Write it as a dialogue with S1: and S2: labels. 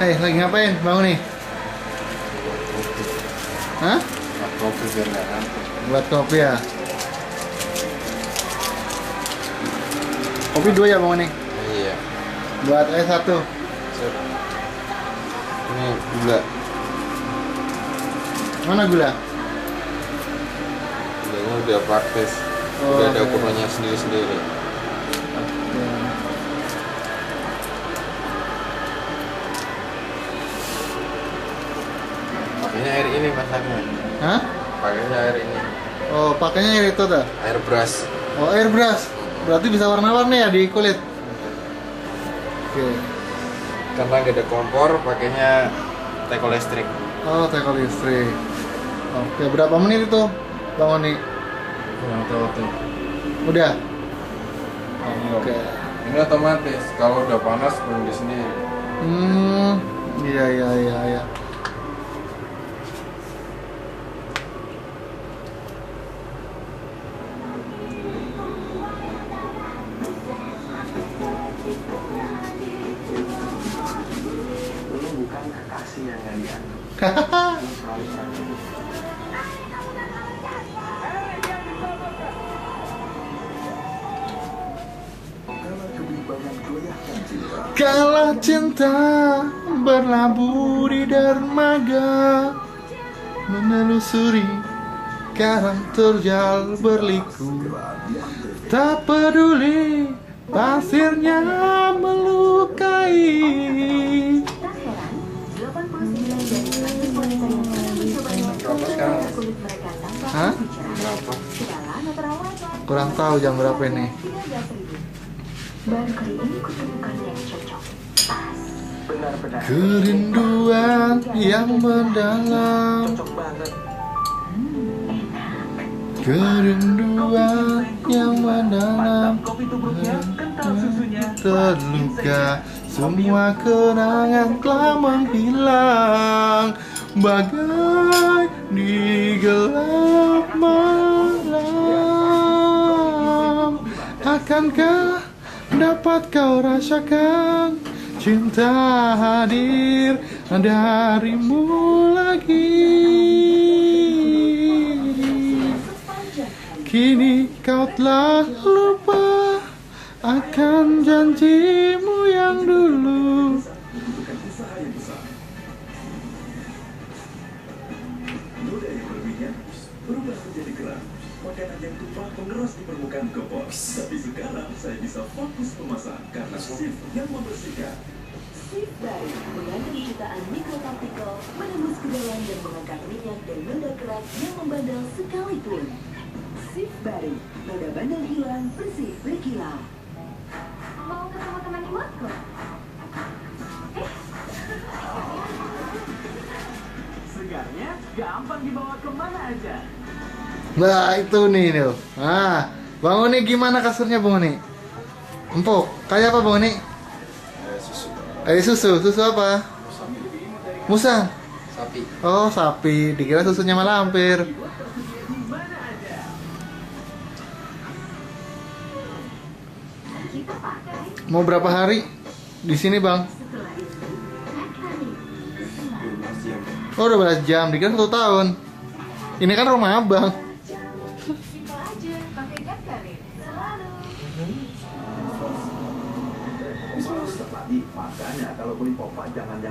S1: Lagi ngapain? Bangun nih? Hah?
S2: Kopi biar nggak ngantuk.
S1: Buat kopi ya? Kopi 2 ya bangun nih?
S2: Iya.
S1: Buat es 1.
S2: Sip. Ini gula.
S1: Mana gula?
S2: Gulanya udah praktis.
S1: Oh,
S2: Udah ada
S1: oke.
S2: ukurannya sendiri-sendiri. Pakainya air ini masaknya.
S1: Hah?
S2: Pakainya air ini.
S1: Oh, pakainya air itu tuh?
S2: Air brush.
S1: Oh, airbrush. Berarti bisa warna-warni ya di kulit? Oke.
S2: Karena nggak ada kompor, pakainya teko listrik.
S1: Oh, teko listrik. Oke, berapa menit itu bangun nih?
S2: Yang tahu tuh.
S1: Udah?
S2: Oke.
S1: Oke.
S2: Ini otomatis. Kalau udah panas berhenti sendiri.
S1: Iya, iya, iya, iya.
S3: Lu bukan kekasih yang nggak dianggap. Lu selalu perhatian. Karena kebibangan goyahkan cinta.
S1: Kalau cinta berlabuh di dermaga, menelusuri karang terjal berliku, tak peduli pasirnya melukai. Hah?
S2: Berapa?
S1: Kurang tahu jam berapa ini.
S4: Baru kali ini kutemukan yang cocok. Pas.
S3: Benar-benar
S1: Kerinduan yang mendalam,
S3: cocok banget.
S1: kerinduan yang mendalam,
S3: Kopi tubruknya, kental susunya.
S1: terluka, semua kenangan telah menghilang, bagai di gelap malam. Akankah dapat kau rasakan cinta hadir darimu lagi? Kini kau telah lupa akan janjimu yang dulu.
S5: Noda yang berminyak berubah menjadi keras. Makanan yang tumpah mengeras di permukaan kompor. Tapi sekarang saya bisa fokus memasak karena shift yang membersihkan.
S4: Sip baru mengandung jutaan mikropartikel, menembus ke dalam dan mengangkat minyak dan noda keras yang membandel sekalipun. Sip baru, noda bandel hilang, bersih berkilau. Mau ketemu teman imutku?
S3: Segarnya gampang dibawa kemana aja.
S1: Nah itu nih tuh. Nah, Bang Oni gimana kasurnya Bang Oni? Empuk. Kayak apa Bang Oni?
S2: Susu.
S1: Susu. Susu apa? Musang.
S2: Sapi.
S1: Oh sapi. Dikira susunya malampir. Mau berapa hari di sini Bang? Oh 12 jam. Dikira 1 tahun. Ini kan rumah Abang.
S4: Simpel aja, pakai Gatkarin. Selalu.
S3: Lagi makanya kalau beli popa jangan yang